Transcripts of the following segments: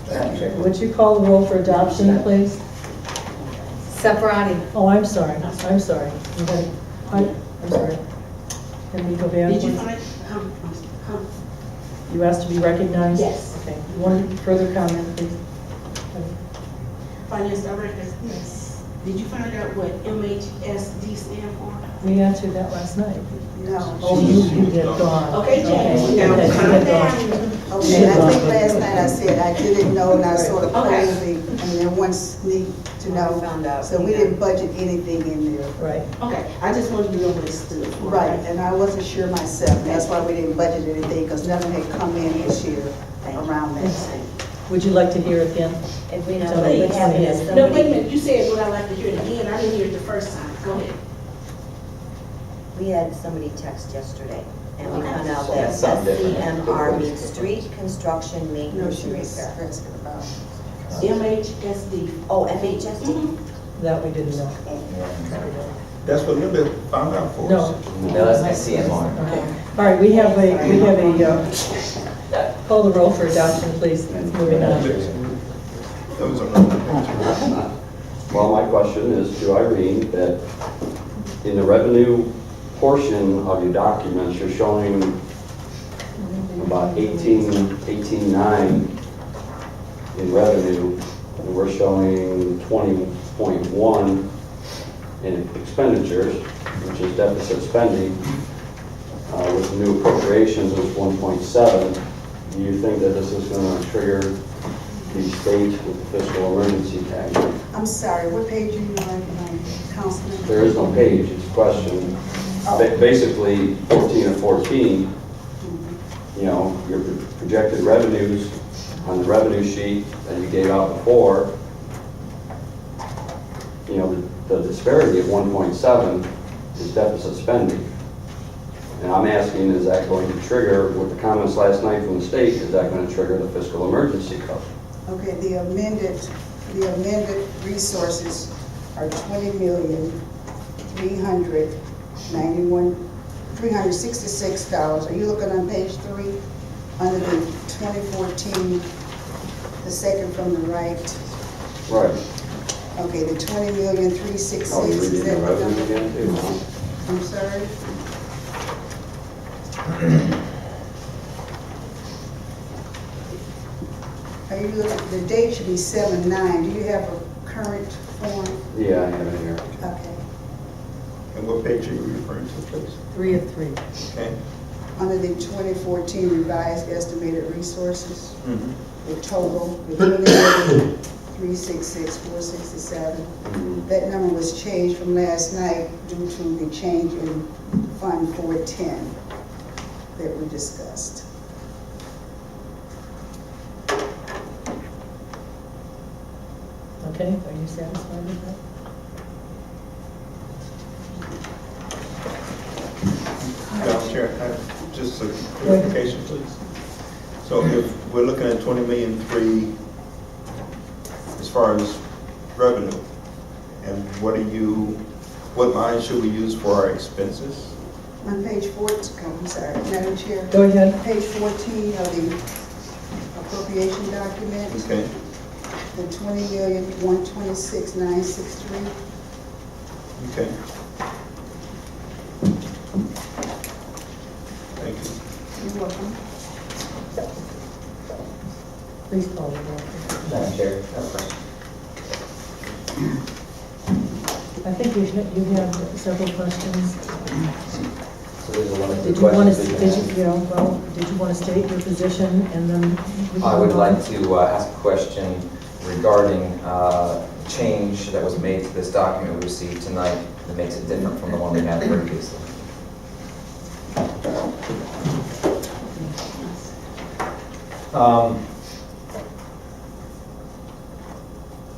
Thank you. Would you call the roll for adoption, please? Safarani. Oh, I'm sorry. I'm sorry. Okay. I'm sorry. Can we go back? Did you please? find, You asked to be recognized? Yes. Okay. One further comment, please. Finance Director? Yes. Did you find out what MHSD stand for? We answered that last night. No. Oh, you did, gone. Okay, James, now Okay, calm you did down. gone. Okay, I think last night I said I didn't know and I sort of Okay. posed the, and then once need to know. Found out. So we didn't budget anything in there. Right. Okay, I just wanted to know what it stood for. Right, and I wasn't sure myself. That's why we didn't budget anything, because nothing had come in this year around that time. Would you like to hear it again? If we know Tell what me. we have is No, wait a somebody, minute, you said would I like to hear it again? I didn't hear it the first time. Go ahead. we had somebody text yesterday, and we Okay. found out that That's something different. SCMR means street construction No, maintenance she and was repair. asking about. MHSD. Oh, FHSD? Mhm. That we didn't know. That's what Linda found out for us. No. No, that's SCMR. Okay. All right, we have call the roll for adoption, please. Moving on. That was another picture. Well, my question is to Irene, that in the revenue portion of your documents, you're showing about 18.9 in revenue, and we're showing 20.1 in expenditures, which is deficit spending. With the new appropriations was 1.7. Do you think that this is going to trigger the state with the fiscal emergency tax? I'm sorry, what page are you on, Councilman? There is no page, it's a question. Basically, 14 of 14, you know, your projected revenues on the revenue sheet that you gave out before, you know, the disparity of 1.7 is deficit spending. And I'm asking, is that going to trigger, with the comments last night from the state, is that going to trigger the fiscal emergency cover? Okay, the amended resources are $20,366. Are you looking on page 3? Under the 2014, the second from the right. Right. Okay, the 20,366, Oh, you're is reading that the the revenue number? again, too, huh? I'm sorry? Are you looking, the date should be 7/9. Do you have a current form? Yeah, I have it here. Okay. And what page are you referring to, please? 3 of 3. Okay. Under the 2014 revised estimated resources, Mhm. the total, the 20,366,467. That number was changed from last night due to the change in Fund 410 that we discussed. Okay, are you satisfied with that? Madam Chair, just a clarification, please. So if we're looking at 20,000,003 as far as revenue, and what line should we use for our expenses? On page 14, I'm sorry, Madam Chair. Go ahead. Page 14 of the appropriation document, Okay. the 20,126,963. Okay. Thank you. You're welcome. Please call the roll. Madam Chair, I have a question. I think you have several questions. So there's a limited Did you want to, questions we did can you want to state your position and then? we can I would move on? like to ask a question regarding change that was made to this document we received tonight that makes it different from the one we had previously.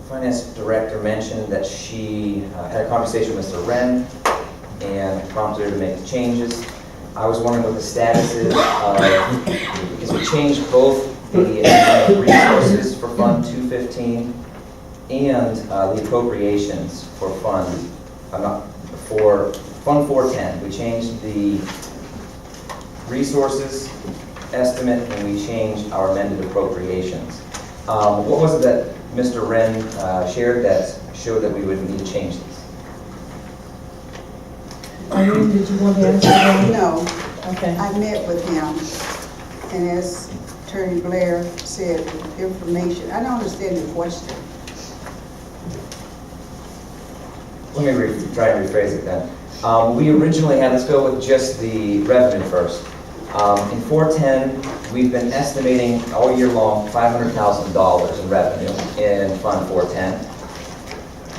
Finance director mentioned that she had a conversation with Mr. Wren and prompted her to make the changes. I was wondering what the status is of, because we changed both the resources for Fund 215 and the appropriations for Fund 410. We changed the resources estimate and we changed our amended appropriations. What was it that Mr. Wren shared that showed that we would need to change these? Irene, did you want to answer that? No, Okay. I met with him, and as Attorney Blair said, the information, I don't understand the question. Let me try and rephrase it then. We originally had, let's go with just the revenue first. In 410, we've been estimating all year long $500,000 in revenue in Fund 410.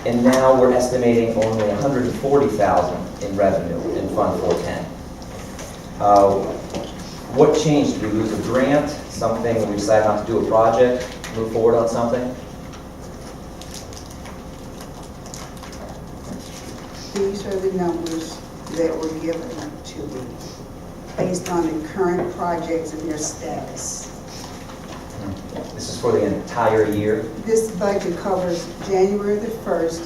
And now we're estimating only $140,000 in revenue in Fund 410. What changed? Did we lose a grant? Something, we decided not to do a project, move forward on something? These are the numbers that were given to me, based on the current projects and their status. This is for the entire year? This budget covers January the 1st,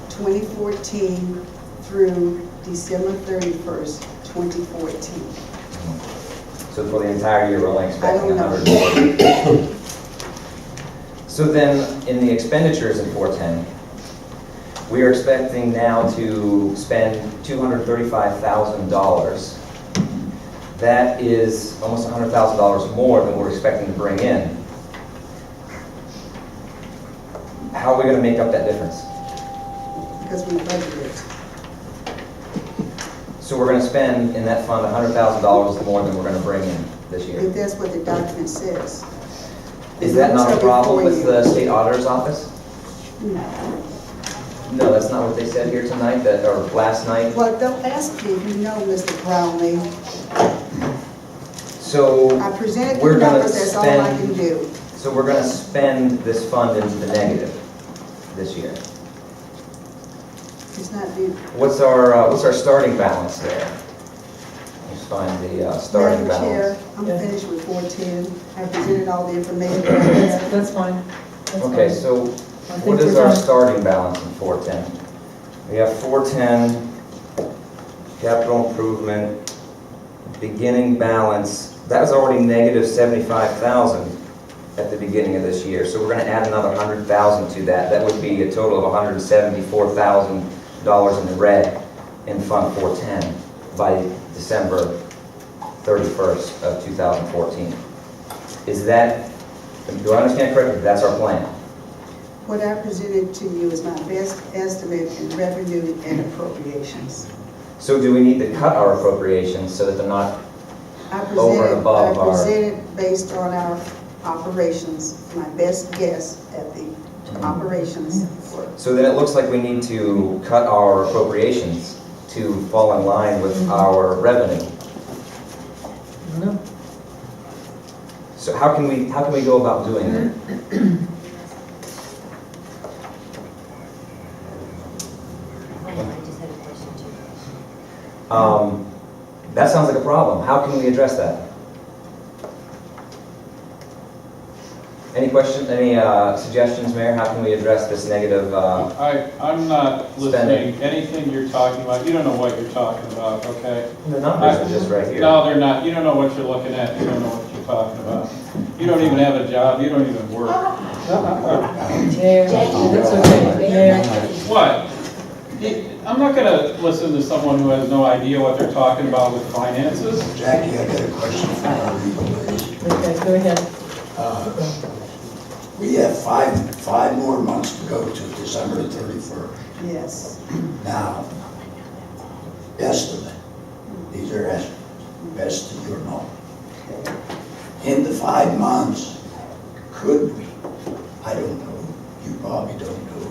2014 through December 31st, 2014. So for the entire year, we're only expecting I don't know. 140. So then, in the expenditures in 410, we are expecting now to spend $235,000. That is almost $100,000 more than we're expecting to bring in. How are we going to make up that difference? Because we budgeted. So we're going to spend in that fund $100,000 more than we're going to bring in this year. If that's what the document says. Is that not a problem with the? the state auditor's office? No. No, that's not what they said here tonight, or last night. Well, don't ask me if you know, Mr. Brownlee. So I presented the we're going to numbers, that's all I can do. So we're going to spend this fund into the negative this year. It's not due. What's our starting balance there? Let's find the starting Madam Chair, balance. I'm Yes. finished with 410. I presented all the information. That's fine. That's Okay, fine. so I think what is we're our done. starting balance in 410? We have 410, capital improvement, beginning balance. That was already negative 75,000 at the beginning of this year. So we're going to add another 100,000 to that. That would be a total of $174,000 in the red in Fund 410 by December 31st of 2014. Is that, do I understand correctly, that's our plan? What I presented to you is my best estimate in revenue and appropriations. So do we need to cut our appropriations so that they're not over and above I our... presented based on our operations, my best guess at the operations for. So then it looks like we need to cut our appropriations to fall in line with our revenue. No. So how can we go about doing that? I just had a question too. That sounds like a problem. How can we address that? Any questions, any suggestions, Mayor? How can we address this negative? I'm not Spending. listening, anything you're talking about, you don't know what you're talking about, okay? The numbers are just right here. No, they're not, you don't know what you're looking at, you don't know what you're talking about. You don't even have a job, you don't even work. Mayor, that's okay. Mayor, What? I'm not gonna listen to someone who has no idea what they're talking about with finances. Jackie, I got a question for our legal lady. okay, go ahead. We have five more months to go to December 31st. Yes. Now, estimate, these are estimates, best to your knowledge. In the 5 months, could we, I don't know, you probably don't know,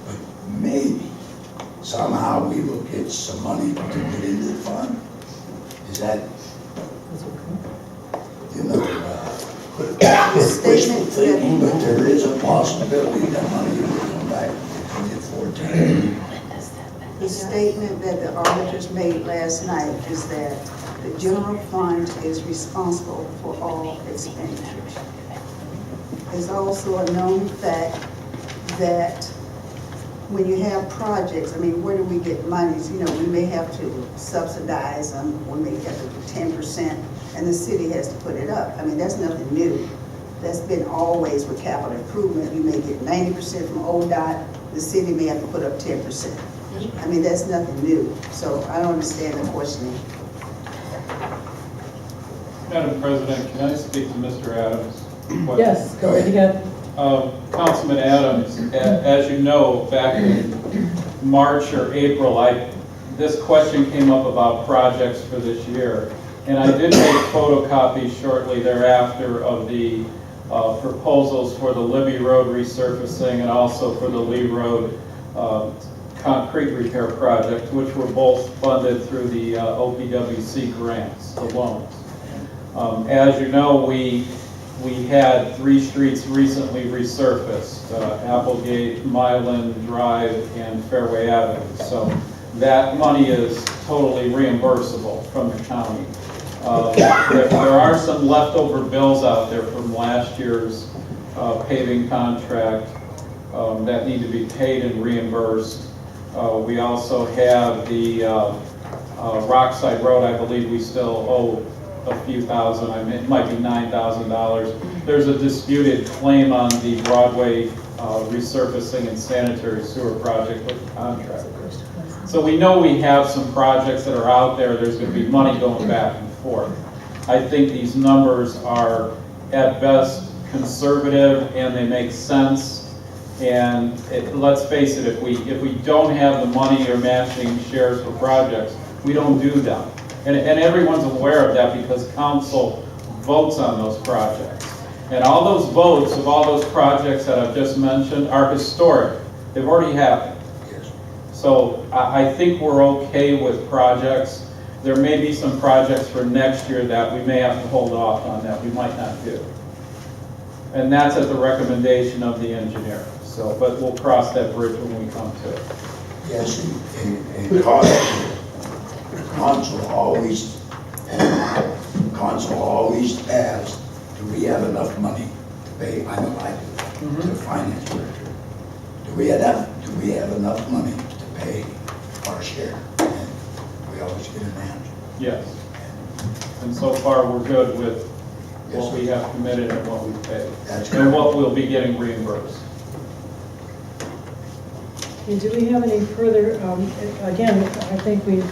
but maybe somehow we will get some money to put into the fund? Is that, you know, wishful thinking, but there is a possibility that money will come back in 14. The statement that the auditors made last night is that the general fund is responsible for all expenditures. It's also a known fact that when you have projects, I mean, where do we get monies? You know, we may have to subsidize them, we may have to do 10%, and the city has to put it up. I mean, that's nothing new. That's been always with capital improvement. You may get 90% from ODOT, the city may have to put up 10%. I mean, that's nothing new, so I don't understand the questioning. Madam President, can I speak to Mr. Adams? Yes, go right ahead. Councilman Adams, as you know, back in March or April, this question came up about projects for this year. And I did make photocopies shortly thereafter of the proposals for the Libby Road resurfacing and also for the Lee Road concrete repair project, which were both funded through the OPWC grants, the loans. As you know, we had 3 streets recently resurfaced, Applegate, Milan Drive, and Fairway Avenue. So that money is totally reimbursable from the county. There are some leftover bills out there from last year's paving contract that need to be paid and reimbursed. We also have the Rockside Road, I believe we still owe a few thousand, I mean, it might be $9,000. There's a disputed claim on the Broadway resurfacing and sanitary sewer project with the contractor. So we know we have some projects that are out there, there's going to be money going back and forth. I think these numbers are at best conservative and they make sense. And let's face it, if we don't have the money or matching shares for projects, we don't do them. And everyone's aware of that because council votes on those projects. And all those votes of all those projects that I've just mentioned are historic. They've already happened. So I think we're okay with projects. There may be some projects for next year that we may have to hold off on that we might not do. And that's at the recommendation of the engineer. So, but we'll cross that bridge when we come to it. Yes, and council always asks, do we have enough money to pay, I'm elected to the finance director. Do we have enough money to pay our share? And we always get an answer. Yes. And so far, we're good with what we have committed and what we've paid. That's And what we'll be getting reimbursed. Okay, do we have any further, again, I think we've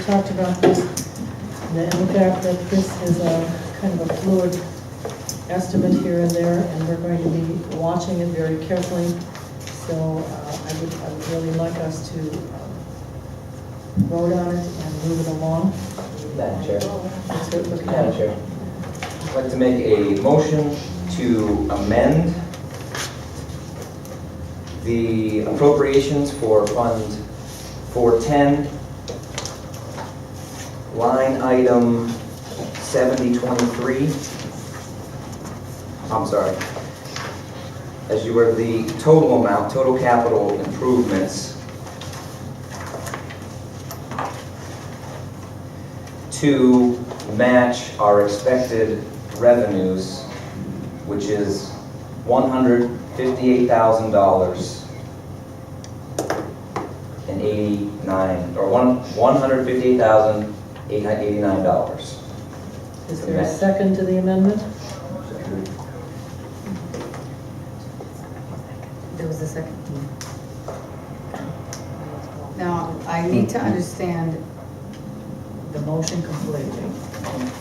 talked about this, and the fact that this is a kind of a fluid estimate here and there, and we're going to be watching it very carefully. So I would really like us to vote on it and move it along. Madam Chair. Let's go look at Madam it. Chair. I'd like to make a motion to amend the appropriations for Fund 410, line item 7023. I'm sorry. As you were the total amount, total capital improvements to match our expected revenues, which is $158,000 and 89, or $158,889. Is there a second to the amendment? There was a second. Now, I need to understand the motion completely.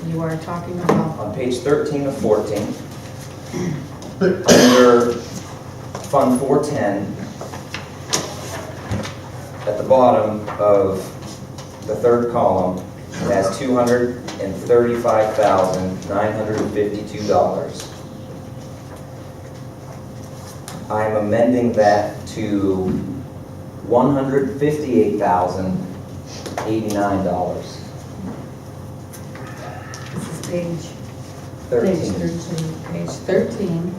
You are talking about, On page 13 of 14, under Fund 410, at the bottom of the third column, it has $235,952. I'm amending that to $158,089. this is page 13. Page 13. Page 13.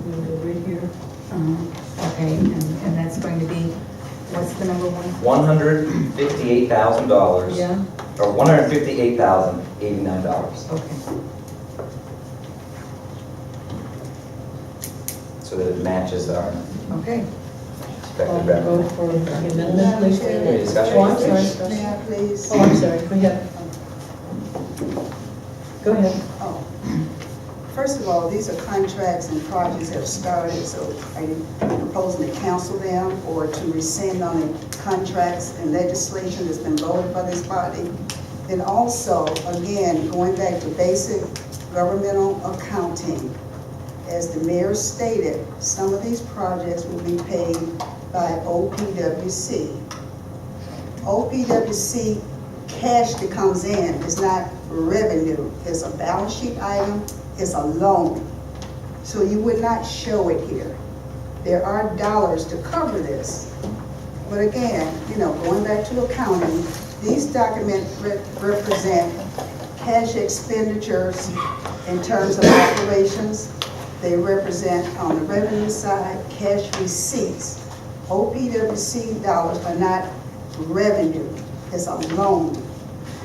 We'll go right here. Okay, and that's going to be, what's the number one? $158,000. Yeah, Or $158,089. okay. So that it matches our Okay. expected revenue. Vote for the amendment, please. Any discussion? Oh, I'm sorry. May I please? Oh, I'm sorry, go ahead. Go ahead. Oh. first of all, these are contracts and projects that have started, so are you proposing to cancel them or to rescind on the contracts and legislation that's been voted by this body? And also, again, going back to basic governmental accounting, as the mayor stated, some of these projects will be paid by OPWC. OPWC cash that comes in is not revenue, it's a balance sheet item, it's a loan. So you would not show it here. There are dollars to cover this. But again, going back to accounting, these documents represent cash expenditures in terms of operations. They represent, on the revenue side, cash receipts. OPWC dollars are not revenue, it's a loan.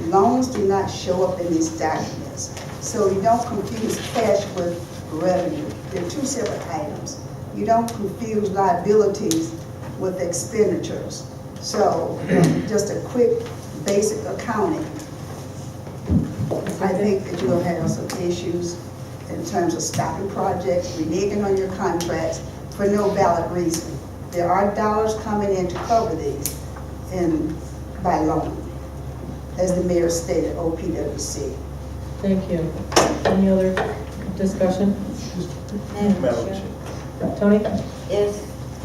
Loans do not show up in these documents. So you don't confuse cash with revenue. They're two separate items. You don't confuse liabilities with expenditures. So just a quick basic accounting. I think that you'll have some issues in terms of stopping projects, reneging on your contracts for no valid reason. There are dollars coming in to cover these by loan, as the mayor stated, OPWC. Thank you. Any other discussion? Madam Madam Chair, Chair. Tony? if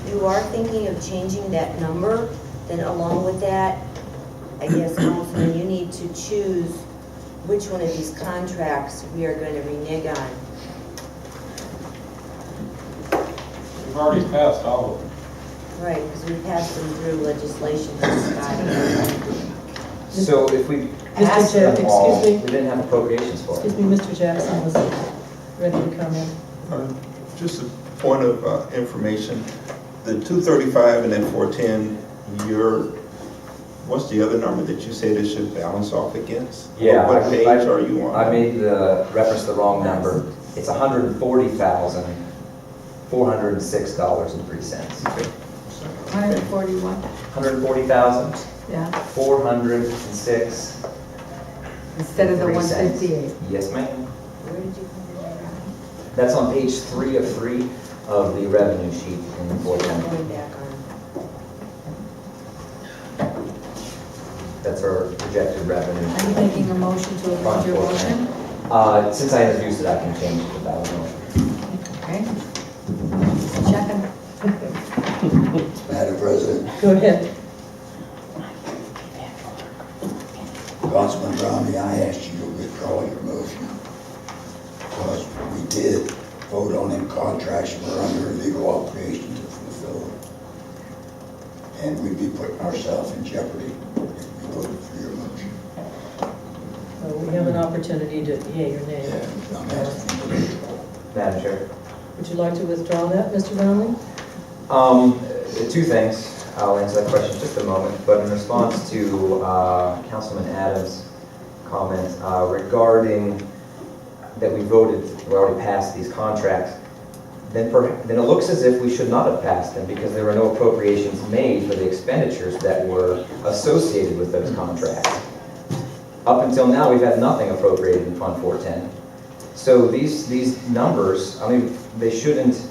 you are thinking of changing that number, then along with that, I guess, Councilman, you need to choose which one of these contracts we are going to renege on. We've already passed all of them. Right, because we passed them through legislation this body. So if we passed Chair, them all, we excuse me. didn't have appropriations for it. Excuse me, Mr. Jackson was ready to comment. Just a point of information, the 235 and then 410, what's the other number that you said it should balance off against? Yeah, What page are you on? I made the reference to the wrong number. It's $140,406.03. Okay. 141, 140,000, yeah, 406. instead of the 3 cents. 158. Yes, ma'am. Where did you come in? That's on page 3 of 3 of the revenue sheet in the I'm 410. going back on. That's our projected revenue. Are you making a motion to amend your motion? Since I introduced it, I can change it to that motion. Okay. Checking. Madam President, Go ahead. Councilman Brownie, I asked you to withdraw your motion because we did vote on them contracts and we're under a legal obligation to fulfill them. And we'd be putting ourselves in jeopardy if we voted for your motion. So we have an opportunity to yea or nay. Yeah, I'm asking you to withdraw. Madam Chair. Would you like to withdraw that, Mr. Brownlee? Two things. I'll answer that question in just a moment. But in response to Councilman Adams' comment regarding that we already passed these contracts, then it looks as if we should not have passed them because there were no appropriations made for the expenditures that were associated with those contracts. Up until now, we've had nothing appropriated in Fund 410. So these numbers, I mean, they shouldn't,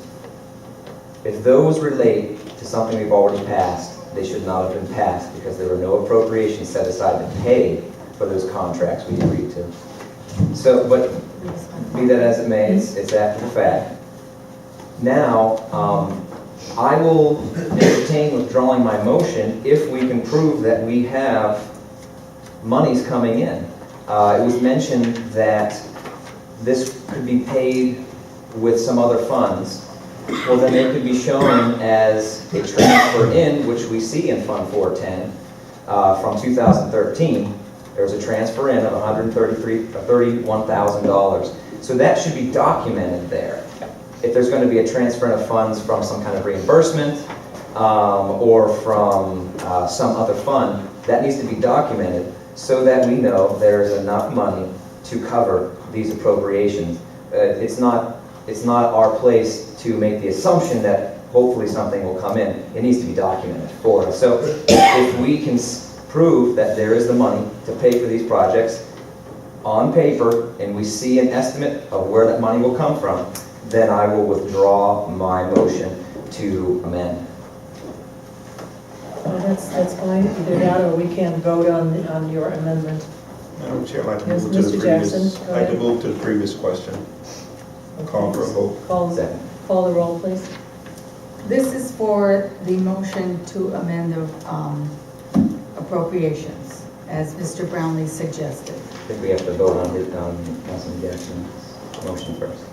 if those relate to something we've already passed, they should not have been passed because there were no appropriations set aside to pay for those contracts we agreed to. So, but be that as it may, it's after the fact. Now, I will entertain withdrawing my motion if we can prove that we have monies coming in. It was mentioned that this could be paid with some other funds. Well, then it could be shown as a transfer in, which we see in Fund 410 from 2013. There was a transfer in of $131,000. So that should be documented there. If there's going to be a transfer in of funds from some kind of reimbursement or from some other fund, that needs to be documented so that we know there's enough money to cover these appropriations. It's not our place to make the assumption that hopefully something will come in. It needs to be documented for us. So if we can prove that there is the money to pay for these projects, on paper and we see an estimate of where that money will come from, then I will withdraw my motion to amend. That's fine, either that or we can vote on your amendment. Madam Chair, I'd like to Yes, move to the Mr. previous, Jackson, go I'd like to ahead. move to the previous question. Call for a vote. Second. Call the roll, please. This is for the motion to amend the appropriations, as Mr. Brownlee suggested. I think we have to vote on Councilman Jackson's motion first.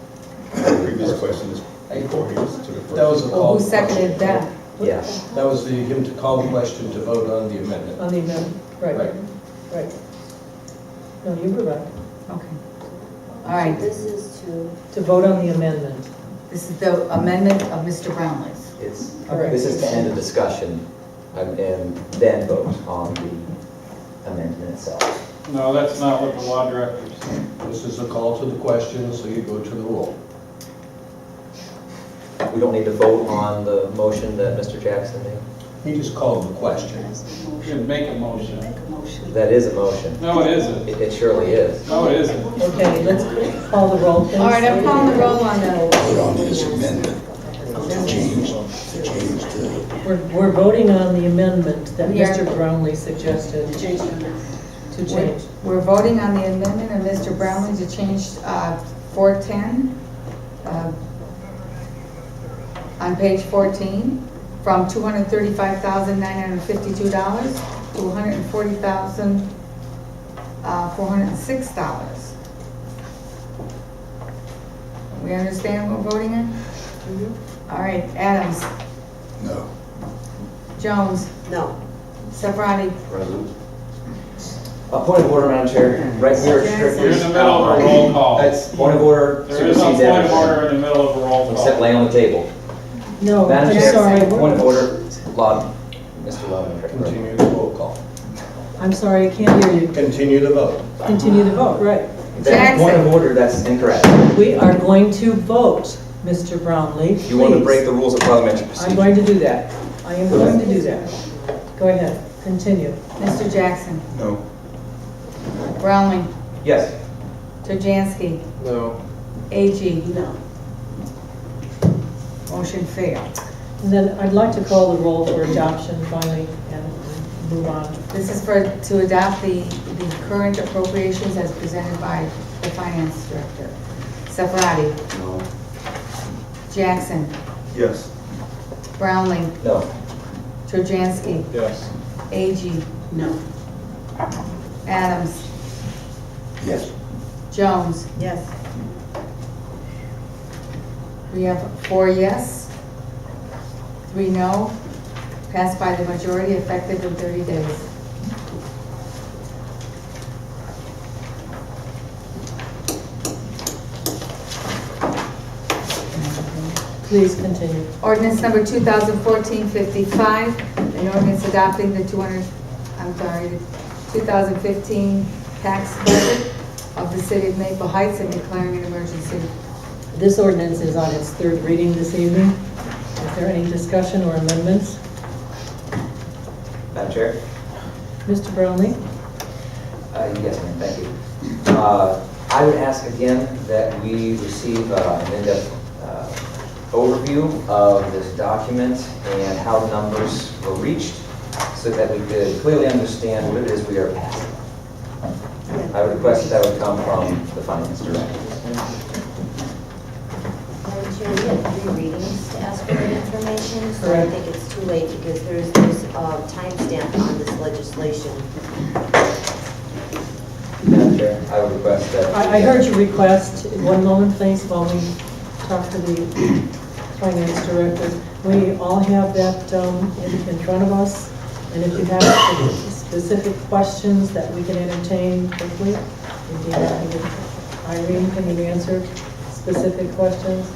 The previous question is before he was to the first. That was a Well, call. who seconded that? Yeah. That was him to call the question to vote on the amendment. On the amendment, right, Right. right. No, you were right, Okay. All right, This is to vote on the amendment. this is the amendment of Mr. Brownlee's. It's, Correct. this is to end the discussion and then vote on the amendment itself. No, that's not what the law director said. This is a call to the question, so you go to the roll. We don't need to vote on the motion that Mr. Jackson made? He just called the question. You should make a motion. Make a motion. That is a motion. No, it isn't. It surely is. No, it isn't. Okay, let's call the roll, please. All right, I'm calling the roll on the, Vote on this amendment to change to We're voting on the amendment that We are- Mr. Brownlee suggested. To change. we're voting on the amendment of Mr. Brownlee to change 410 on page 14 from $235,952 to $140,406. We understand what we're voting on? All right, Adams, no. Jones, no. Sefrati, President? Point of order, Madam Chair. Right here. You're in the middle of a roll call. That's point of order. There is no supersedes point of everything. order in the middle of a roll Except call. lay on the table. No, Madam I'm Chair, sorry. point of order, Mr. Levin. Continue the roll call. I'm sorry, I can't hear you. Continue the vote. Continue the vote, right. That's point of order, that's incorrect. We are going to vote, Mr. Brownlee, You want to please. break the rules of parliamentary I'm procedure. going to do that. I am going to do that. Go ahead, continue. Mr. Jackson, No. Brownlee, Yes. Turjansky, No. AG. No. Motion failed. And then I'd like to call the roll for adoption finally and move on. This is to adopt the current appropriations as presented by the finance director. Sefrati, No. Jackson, Yes. Brownlee, No. Turjansky, Yes. AG, No. Adams, Yes. Jones. Yes. We have 4 yes, 3 no, passed by the majority, effective in 30 days. Please continue. Ordinance number 2014-55, an ordinance adopting the 2015 tax budget of the city of Maple Heights and declaring an emergency. This ordinance is on its third reading this evening. Is there any discussion or amendments? Madam Chair? Mr. Brownlee? Yes, ma'am, thank you. I would ask again that we receive an in-depth overview of this document and how the numbers were reached so that we could clearly understand what it is we are passing. I would request that would come from the finance director. Madam Chair, we have 3 readings to ask for that information, so I Correct. think it's too late because there's a timestamp on this legislation. Madam Chair, I would request that. I heard your request. One moment, please, while we talk to the finance director. We all have that in front of us, and if you have specific questions that we can entertain quickly, we'd be happy to. Irene, can you answer specific questions?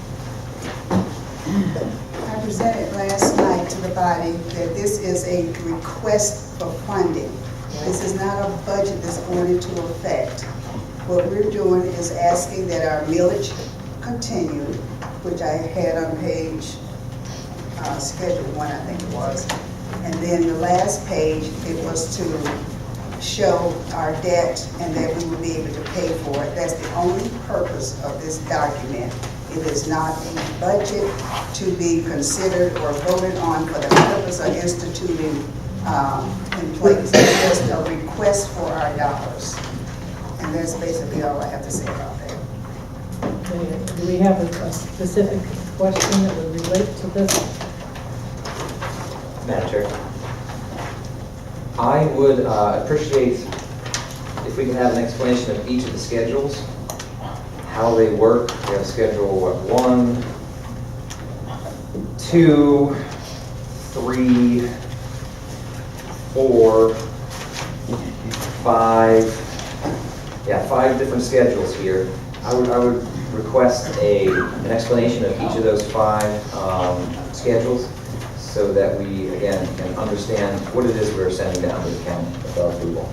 I presented last night to the body that this is a request for funding. This is not a budget that's going into effect. What we're doing is asking that our millage continue, which I had on page schedule 1, I think it was. And then the last page, it was to show our debt and that we will be able to pay for it. That's the only purpose of this document. It is not a budget to be considered or voted on for the purpose of instituting employees. It's just a request for our dollars. And that's basically all I have to say about that. Okay, do we have a specific question that would relate to this? Madam Chair. I would appreciate if we can have an explanation of each of the schedules, how they work. We have schedule, what, 1, 2, 3, 4, 5. Yeah, 5 different schedules here. I would request an explanation of each of those 5 schedules so that we, again, can understand what it is we're sending down to the county with our approval.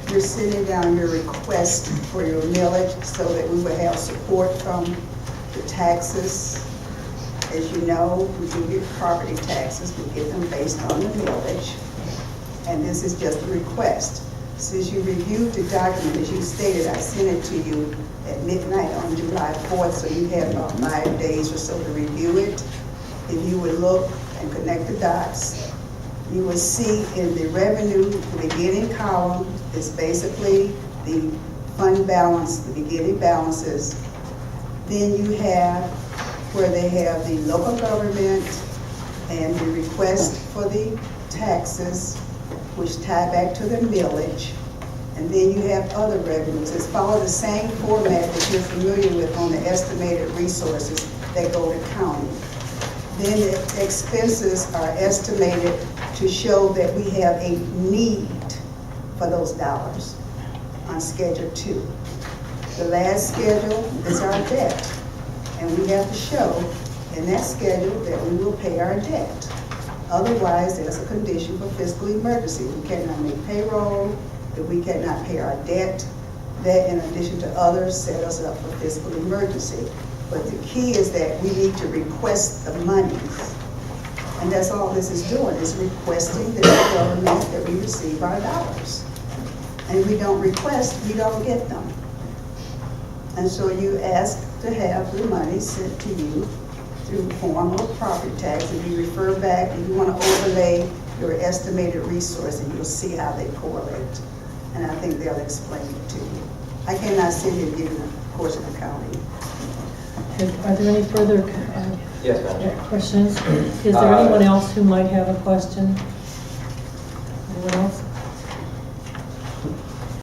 You're sending down your request for your millage so that we will have support from the taxes. As you know, we do get property taxes, we get them based on the millage. And this is just a request. Since you reviewed the document, as you stated, I sent it to you at midnight on July 4th, so you have about 5 days or so to review it. If you would look and connect the dots, you will see in the revenue, the beginning column is basically the fund balance, the beginning balances. Then you have where they have the local government and the request for the taxes, which tie back to the millage. And then you have other revenues. It's followed the same format that you're familiar with on the estimated resources that go to county. Then the expenses are estimated to show that we have a need for those dollars on Schedule 2. The last schedule is our debt, and we have to show in that schedule that we will pay our debt. Otherwise, there's a condition for fiscal emergency. We cannot make payroll, if we cannot pay our debt. That, in addition to others, set us up for fiscal emergency. But the key is that we need to request the monies. And that's all this is doing, is requesting the government that we receive our dollars. And if we don't request, we don't get them. And so you ask to have the money sent to you through form of property tax, and you refer back, and you want to overlay your estimated resource, and you'll see how they correlate. And I think they'll explain it to you. I cannot sit here and give you a portion of county. Are there any further Yes, Madam Chair. questions? Is there anyone else who might have a question?